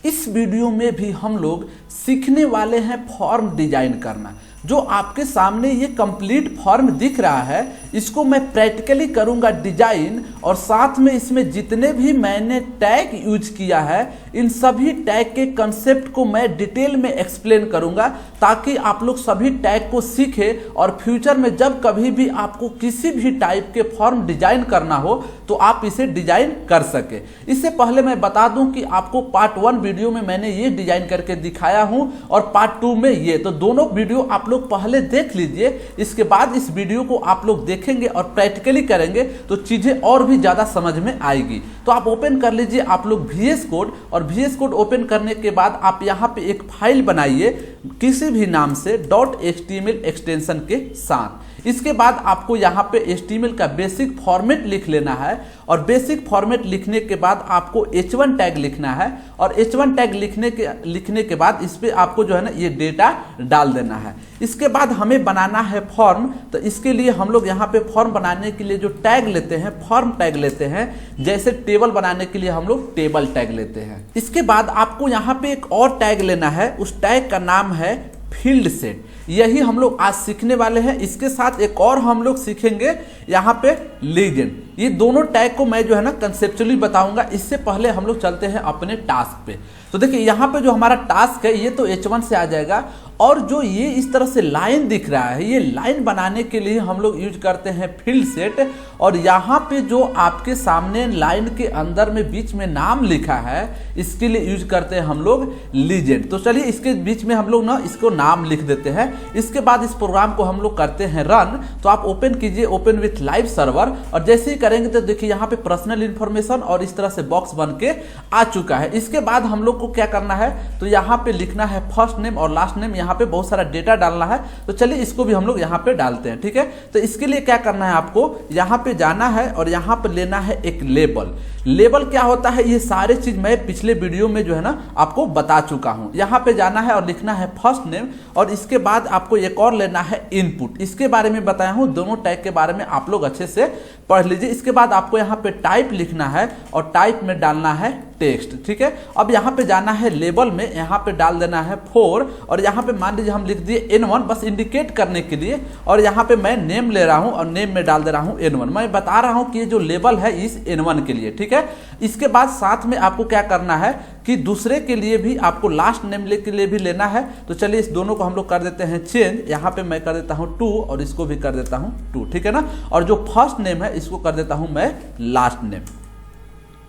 इस वीडियो में भी हम लोग सीखने वाले हैं फॉर्म डिजाइन करना। जो आपके सामने ये कंप्लीट फॉर्म दिख रहा है इसको मैं प्रैक्टिकली करूंगा डिजाइन, और साथ में इसमें जितने भी मैंने टैग यूज किया है इन सभी टैग के कंसेप्ट को मैं डिटेल में एक्सप्लेन करूंगा, ताकि आप लोग सभी टैग को सीखें और फ्यूचर में जब कभी भी आपको किसी भी टाइप के फॉर्म डिजाइन करना हो तो आप इसे डिजाइन कर सके। इससे पहले मैं बता दूं कि आपको पार्ट 1 वीडियो में मैंने ये डिजाइन करके दिखाया हूं और पार्ट 2 में ये, तो दोनों वीडियो आप लोग पहले देख लीजिए। इसके बाद इस वीडियो को आप लोग देखेंगे और प्रैक्टिकली करेंगे तो चीजें और भी ज्यादा समझ में आएगी। तो आप ओपन कर लीजिए आप लोग VS कोड, और VS कोड ओपन करने के बाद आप यहाँ पे एक फाइल बनाइए किसी भी नाम से .html एक्सटेंशन के साथ। इसके बाद आपको यहाँ पे HTML का बेसिक फॉर्मेट लिख लेना है, और बेसिक फॉर्मेट लिखने के बाद आपको H1 टैग लिखना है, और H1 टैग लिखने के बाद इस पे आपको जो है ना ये डेटा डाल देना है। इसके बाद हमें बनाना है फॉर्म, तो इसके लिए हम लोग यहाँ पे फॉर्म बनाने के लिए जो टैग लेते हैं फॉर्म टैग लेते हैं। जैसे टेबल बनाने के लिए हम लोग टेबल टैग लेते हैं। इसके बाद आपको यहाँ पे एक और टैग लेना है, उस टैग का नाम है फील्ड सेट। यही हम लोग आज सीखने वाले हैं। इसके साथ एक और हम लोग सीखेंगे यहाँ पे लीजेंड। ये दोनों टैग को मैं जो है ना कंसेप्चुअली बताऊंगा। इससे पहले हम लोग चलते हैं अपने टास्क पे। तो देखिए यहाँ पे जो हमारा टास्क है ये तो H1 से आ जाएगा, और जो ये इस तरह से लाइन दिख रहा है ये लाइन बनाने के लिए हम लोग यूज करते हैं फील्ड सेट। और यहाँ पे जो आपके सामने लाइन के अंदर में बीच में नाम लिखा है इसके लिए यूज करते हैं हम लोग लीजेंड। तो चलिए इसके बीच में हम लोग ना इसको नाम लिख देते हैं। इसके बाद इस प्रोग्राम को हम लोग करते हैं रन। तो आप ओपन कीजिए ओपन विथ लाइव सर्वर, और जैसे ही करेंगे तो देखिए यहाँ पे पर्सनल इन्फॉर्मेशन और इस तरह से बॉक्स बन के आ चुका है। इसके बाद हम लोग को क्या करना है, तो यहाँ पे लिखना है फर्स्ट नेम और लास्ट नेम। यहाँ पे बहुत सारा डेटा डालना है, तो चलिए इसको भी हम लोग यहाँ पे डालते हैं। ठीक है, तो इसके लिए क्या करना है, आपको यहाँ पे जाना है और यहाँ पे लेना है एक लेबल। लेबल क्या होता है, ये सारे चीज मैं पिछले वीडियो में जो है ना आपको बता चुका हूं। यहाँ पे जाना है और लिखना है फर्स्ट नेम, और इसके बाद आपको एक और लेना है इनपुट। इसके बारे में बताया हूं, दोनों टैग के बारे में आप लोग अच्छे से पढ़ लीजिए। इसके बाद आपको यहाँ पे टाइप लिखना है और टाइप में डालना है टेक्स्ट। ठीक है, अब यहाँ पे जाना है लेबल में, यहाँ पे डाल देना है 4, और यहाँ पे मान लीजिए हम लिख दिए N1 बस इंडिकेट करने के लिए, और यहाँ पे मैं नेम ले रहा हूँ और नेम में डाल दे रहा हूँ N1। मैं बता रहा हूँ कि ये जो लेबल है इस N1 के लिए। ठीक है, इसके बाद साथ में आपको क्या करना है कि दूसरे के लिए भी आपको लास्ट नेम के लिए भी लेना है। तो चलिए इस दोनों को हम लोग कर देते हैं चेंज। यहाँ पे मैं कर देता हूँ 2 और इसको भी कर देता हूँ 2। ठीक है ना, और जो फर्स्ट नेम है इसको कर देता हूँ मैं लास्ट नेम।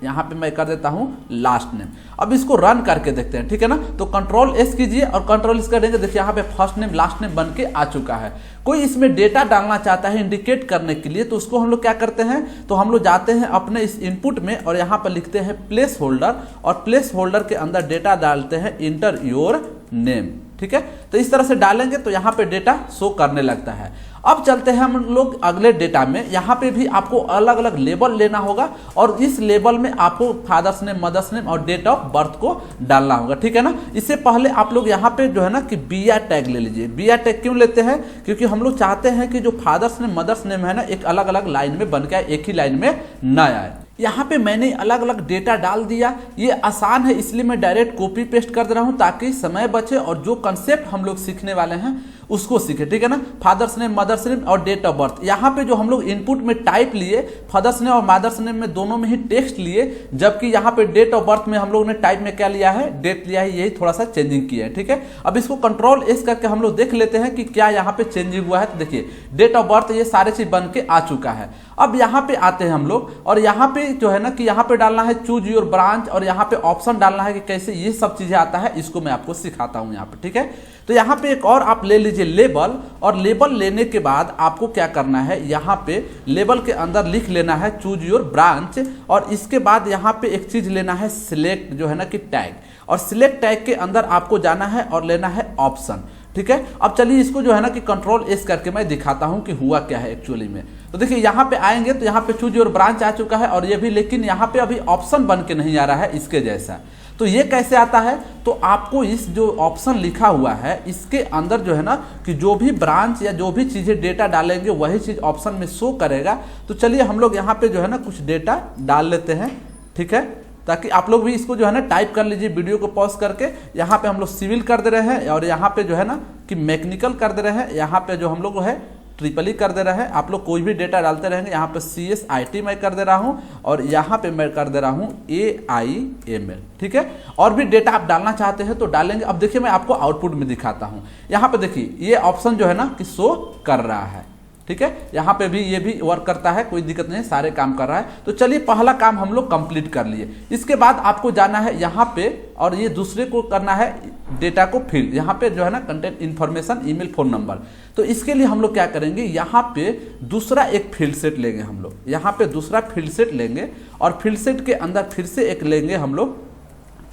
यहाँ पे मैं कर देता हूँ लास्ट नेम। अब इसको रन करके देखते हैं। ठीक है ना, तो कंट्रोल S कीजिए और कंट्रोल S करेंगे, देखिए यहाँ पे फर्स्ट नेम लास्ट नेम बन के आ चुका है। कोई इसमें डेटा डालना चाहता है इंडिकेट करने के लिए, तो उसको हम लोग क्या करते हैं, तो हम लोग जाते हैं अपने इस इनपुट में और यहाँ पर लिखते हैं प्लेस होल्डर, और प्लेस होल्डर के अंदर डेटा डालते हैं इंटर योर नेम। ठीक है, तो इस तरह से डालेंगे तो यहाँ पे डेटा शो करने लगता है। अब चलते हैं हम लोग अगले डेटा में। यहाँ पे भी आपको अलग अलग लेबल लेना होगा, और इस लेबल में आपको फादर्स नेम, मदर्स नेम और डेट ऑफ बर्थ को डालना होगा। ठीक है ना, इससे पहले आप लोग यहाँ पे जो है ना कि BR टैग ले लीजिए। BR टैग क्यों लेते हैं, क्योंकि हम लोग चाहते हैं कि जो फादर्स नेम मदर्स नेम है ना एक अलग अलग लाइन में बन के आए, एक ही लाइन में न आए। यहाँ पे मैंने अलग अलग डेटा डाल दिया। ये आसान है इसलिए मैं डायरेक्ट कॉपी पेस्ट कर दे रहा हूँ ताकि समय बचे और जो कंसेप्ट हम लोग सीखने वाले हैं उसको सीखे। ठीक है ना, फादर्स नेम, मदर्स नेम और डेट ऑफ बर्थ। यहाँ पे जो हम लोग इनपुट में टाइप लिए, फादर्स नेम और मदर्स नेम में दोनों में ही टेक्स्ट लिए, जबकि यहाँ पे डेट ऑफ बर्थ में हम लोग ने टाइप में क्या लिया है, डेट लिया है। यही थोड़ा सा चेंजिंग किया है। ठीक है, अब इसको कंट्रोल S करके हम लोग देख लेते हैं कि क्या यहाँ पे चेंजिंग हुआ है। तो देखिए डेट ऑफ बर्थ ये सारे चीज बन के आ चुका है। अब यहाँ पे आते हैं हम लोग, और यहाँ पे जो है ना कि यहाँ पे डालना है चूज योर ब्रांच, और यहाँ पे ऑप्शन डालना है कि कैसे ये सब चीजें आता है, इसको मैं आपको सिखाता हूँ यहाँ पे। ठीक है, तो यहाँ पे एक और आप ले लीजिए लेबल, और लेबल लेने के बाद आपको क्या करना है, यहाँ पे लेबल के अंदर लिख लेना है चूज योर ब्रांच, और इसके बाद यहाँ पे एक चीज लेना है सिलेक्ट जो है ना कि टैग, और सिलेक्ट टैग के अंदर आपको जाना है और लेना है ऑप्शन। ठीक है, अब चलिए इसको जो है ना कि कंट्रोल S करके मैं दिखाता हूं कि हुआ क्या है एक्चुअली में। तो देखिए यहाँ पे आएंगे तो यहाँ पे चूज योर ब्रांच आ चुका है, और ये भी, लेकिन यहाँ पे अभी ऑप्शन बन के नहीं आ रहा है इसके जैसा। तो ये कैसे आता है, तो आपको इस जो ऑप्शन लिखा हुआ है इसके अंदर जो है ना कि जो भी ब्रांच या जो भी चीजें डेटा डालेंगे वही चीज ऑप्शन में शो करेगा। तो चलिए हम लोग यहाँ पे जो है ना कुछ डेटा डाल लेते हैं। ठीक है, ताकि आप लोग भी इसको जो है ना टाइप कर लीजिए वीडियो को पॉज करके। यहाँ पे हम लोग सिविल कर दे रहे हैं और यहाँ पे जो है ना कि मैकेनिकल कर दे रहे हैं, यहाँ पे जो हम लोग है ट्रिपल ई कर दे रहे हैं। आप लोग कोई भी डेटा डालते रहेंगे। यहाँ पे CSIT मैं कर दे रहा हूँ और यहाँ पे मैं कर दे रहा हूँ AIML, ठीक है। और भी डेटा आप डालना चाहते हैं तो डालेंगे। अब देखिए मैं आपको आउटपुट में दिखाता हूँ। यहाँ पे देखिए ये ऑप्शन जो है ना कि शो कर रहा है, ठीक है। यहाँ पे भी ये भी वर्क करता है, कोई दिक्कत नहीं, सारे काम कर रहा है। तो चलिए पहला काम हम लोग कंप्लीट कर लिए। इसके बाद आपको जाना है यहाँ पे और ये दूसरे को करना है डेटा को फिल। यहाँ पे जो है ना content information, email, phone number. तो इसके लिए हम लोग क्या करेंगे, यहाँ पे दूसरा एक फील्ड सेट लेंगे हम लोग। यहाँ पे दूसरा फील्ड सेट लेंगे और फील्ड सेट के अंदर फिर से एक लेंगे हम लोग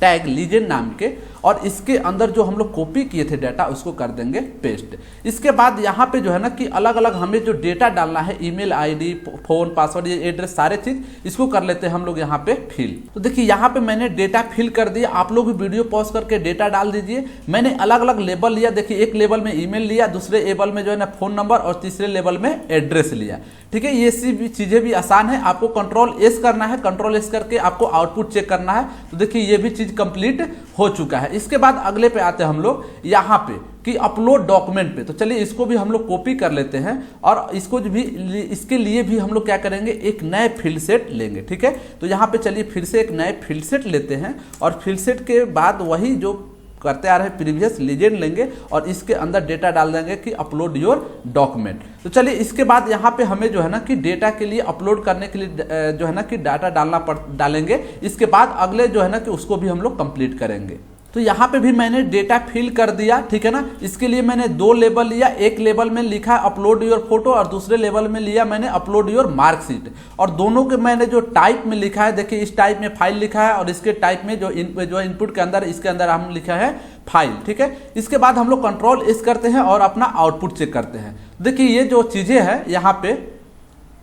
टैग लीजेंड नाम के, और इसके अंदर जो हम लोग कॉपी किए थे डाटा उसको कर देंगे पेस्ट। इसके बाद यहाँ पे जो है ना कि अलग अलग हमें जो डेटा डालना है, ईमेल आईडी, फोन, पासवर्ड, ये एड्रेस, सारे चीज इसको कर लेते हैं हम लोग यहाँ पे फिल। तो देखिए यहाँ पे मैंने डेटा फिल कर दिया। आप लोग भी वीडियो पॉज करके डेटा डाल दीजिए। मैंने अलग अलग लेबल लिया। देखिए एक लेवल में ईमेल लिया, दूसरे लेवल में जो है ना फोन नंबर और तीसरे लेवल में एड्रेस लिया, ठीक है। ये चीजें भी आसान है। आपको कंट्रोल-S करना है, कंट्रोल-S करके आपको आउटपुट चेक करना है। तो देखिए ये भी चीज कंप्लीट हो चुका है। इसके बाद अगले पे आते हैं हम लोग यहाँ पे कि अपलोड डॉक्यूमेंट पे। तो चलिए इसको भी हम लोग कॉपी कर लेते हैं और इसको भी, इसके लिए भी हम लोग क्या करेंगे, एक नए फील्ड सेट लेंगे, ठीक है। तो यहाँ पे चलिए फिर से एक नए फील्ड सेट लेते हैं और फील्ड सेट के बाद वही जो करते आ रहे हैं प्रीवियस लीजेंड लेंगे और इसके अंदर डेटा डाल देंगे कि अपलोड योर डॉक्यूमेंट। तो चलिए इसके बाद यहाँ पे हमें जो है ना कि डेटा के लिए अपलोड करने के लिए जो है ना कि डाटा डालेंगे। इसके बाद अगले जो है ना कि उसको भी हम लोग कंप्लीट करेंगे। तो यहाँ पे भी मैंने डेटा फिल कर दिया, ठीक है ना। इसके लिए मैंने दो लेबल लिया। एक लेबल में लिखा अपलोड योर फोटो और दूसरे लेवल में लिया मैंने अपलोड योर मार्कशीट। और दोनों के मैंने जो टाइप में लिखा है, देखिए इस टाइप में फाइल लिखा है और इसके टाइप में जो इनपुट के अंदर, इसके अंदर हम लिखा है फाइल, ठीक है। इसके बाद हम लोग कंट्रोल-S करते हैं और अपना आउटपुट चेक करते हैं। देखिए ये जो चीजें हैं यहाँ पे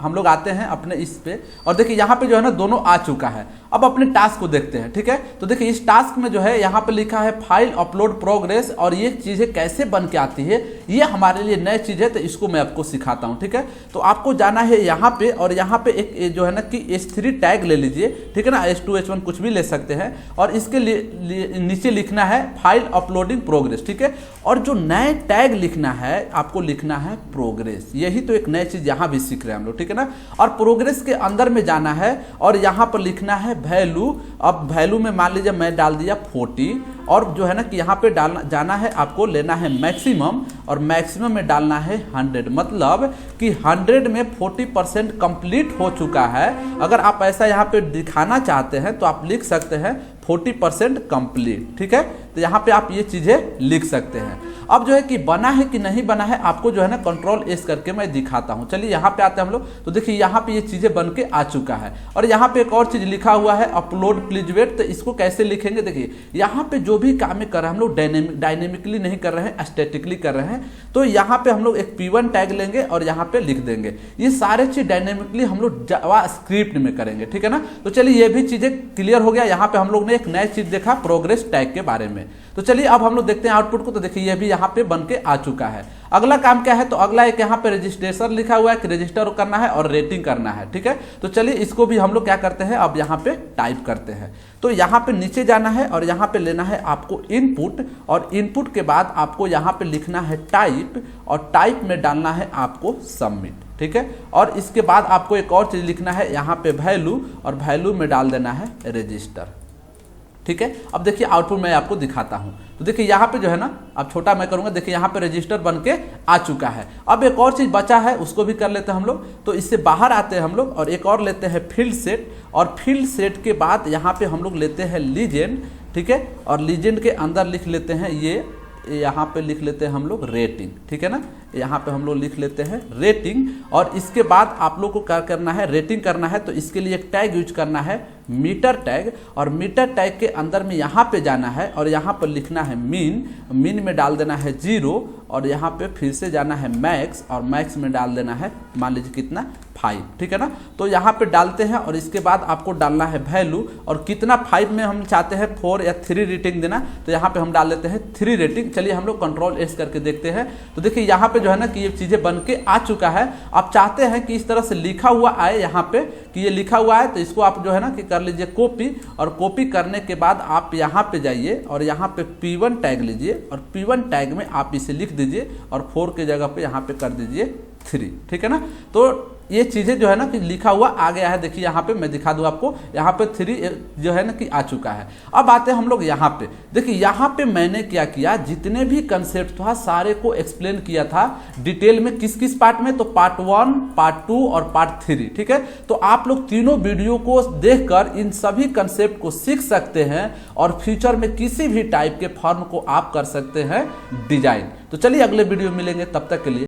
हम लोग आते हैं अपने इस पे और देखिए यहाँ पे जो है ना दोनों आ चुका है। अब अपने टास्क को देखते हैं, ठीक है। तो देखिए इस टास्क में जो है यहाँ पे लिखा है फाइल अपलोड प्रोग्रेस, और ये चीज़ें कैसे बन के आती है ये हमारे लिए नई चीज़ है, तो इसको मैं आपको सिखाता हूँ, ठीक है। तो आपको जाना है यहाँ पे और यहाँ पे एक जो है ना कि H3 टैग ले लीजिए, ठीक है ना। H2 H1 कुछ भी ले सकते हैं और इसके लिए नीचे लिखना है फाइल अपलोडिंग प्रोग्रेस, ठीक है। और जो नए टैग लिखना है आपको लिखना है प्रोग्रेस। यही तो एक नई चीज़ यहाँ भी सीख रहे हैं हम लोग, ठीक है ना। और प्रोग्रेस के अंदर में जाना है और यहाँ पर लिखना है वैल्यू। अब वैल्यू में मान लीजिए मैं डाल दिया 40 और जो है ना कि यहाँ पे जाना है आपको लेना है मैक्सिमम और मैक्सिमम में डालना है 100। मतलब कि 100 में 40% कंप्लीट हो चुका है। अगर आप ऐसा यहाँ पे दिखाना चाहते हैं तो आप लिख सकते हैं 40% कंप्लीट, ठीक है। तो यहाँ पे आप ये चीज़ें लिख सकते हैं। अब जो है कि बना है कि नहीं बना है आपको जो है ना कंट्रोल-S करके मैं दिखाता हूँ। चलिए यहाँ पे आते हैं हम लोग। तो देखिए यहाँ पे ये चीज़ें बन के आ चुका है और यहाँ पे एक और चीज़ लिखा हुआ है अपलोड प्लीज वेट। तो इसको कैसे लिखेंगे, देखिए यहाँ पे जो भी काम कर रहे हैं हम लोग डायनेमिकली नहीं कर रहे हैं, स्टैटिकली कर रहे हैं। तो यहाँ पे हम लोग एक P1 टैग लेंगे और यहाँ पे लिख देंगे। ये सारे चीज़ डायनेमिकली हम लोग जावास्क्रिप्ट में करेंगे, ठीक है ना। तो चलिए ये भी चीज़ें क्लियर हो गया। यहाँ पे हम लोग ने एक नई चीज़ देखा प्रोग्रेस टैग के बारे में। तो चलिए अब हम लोग देखते हैं आउटपुट को। तो देखिए ये भी यहाँ पे बन के आ चुका है। अगला काम क्या है, तो अगला एक यहाँ पे रजिस्ट्रेशन लिखा हुआ है कि रजिस्टर करना है और रेटिंग करना है, ठीक है। तो चलिए इसको भी हम लोग क्या करते हैं, अब यहाँ पे टाइप करते हैं। तो यहाँ पे नीचे जाना है और यहाँ पे लेना है आपको इनपुट और इनपुट के बाद आपको यहाँ पे लिखना है टाइप और टाइप में डालना है आपको सबमिट, ठीक है। और इसके बाद आपको एक और चीज़ लिखना है यहाँ पे वैल्यू और वैल्यू में डाल देना है रजिस्टर, ठीक है। अब देखिए आउटपुट मैं आपको दिखाता हूं। तो देखिए यहाँ पे जो है ना, अब छोटा मैं करूंगा, देखिए यहाँ पे रजिस्टर बन के आ चुका है। अब एक और चीज बचा है उसको भी कर लेते हैं हम लोग। तो इससे बाहर आते हैं हम लोग और एक और लेते हैं फील्ड सेट और फील्ड सेट के बाद यहाँ पे हम लोग लेते हैं लीजेंड, ठीक है। और लीजेंड के अंदर लिख लेते हैं ये, यहाँ पे लिख लेते हैं हम लोग रेटिंग, ठीक है ना। यहाँ पे हम लोग लिख लेते हैं रेटिंग और इसके बाद आप लोग को क्या करना है, रेटिंग करना है। तो इसके लिए एक टैग यूज करना है मीटर टैग और मीटर टैग के अंदर में यहाँ पे जाना है और यहाँ पर लिखना है मीन में डाल देना है 0 और यहाँ पे फिर से जाना है मैक्स और मैक्स में डाल देना है मान लीजिए कितना 5, ठीक है ना। तो यहाँ पे डालते हैं और इसके बाद आपको डालना है वैल्यू और कितना 5 में हम चाहते हैं 4 या 3 रेटिंग देना, तो यहाँ पे हम डाल देते हैं 3 रेटिंग। चलिए हम लोग कंट्रोल-S करके देखते हैं। तो देखिए यहाँ पे जो है ना कि ये चीज़ें बन के आ चुका है। आप चाहते हैं कि इस तरह से लिखा हुआ आए यहाँ पे कि ये लिखा हुआ है, तो इसको आप जो है ना कि कर लीजिए कॉपी, और कॉपी करने के बाद आप यहाँ पे जाइए और यहाँ पे P1 टैग लीजिए और P1 टैग में आप इसे लिख दीजिए और 4 के जगह पे यहाँ पे कर दीजिए 3, ठीक है ना। तो ये चीज़ें जो है ना कि लिखा हुआ आ गया है, देखिए यहाँ पे मैं दिखा दूँ आपको, यहाँ पे 3 जो है ना कि आ चुका है। अब आते हैं हम लोग यहाँ पे, देखिए यहाँ पे मैंने क्या किया, जितने भी कंसेप्ट था सारे को एक्सप्लेन किया था डिटेल में, किस किस पार्ट में, तो पार्ट 1, पार्ट 2 और पार्ट 3, ठीक है। तो आप लोग तीनों वीडियो को देखकर इन सभी कंसेप्ट को सीख सकते हैं और फ्यूचर में किसी भी टाइप के फॉर्म को आप कर सकते हैं डिजाइन। तो चलिए अगले वीडियो मिलेंगे, तब तक के लिए।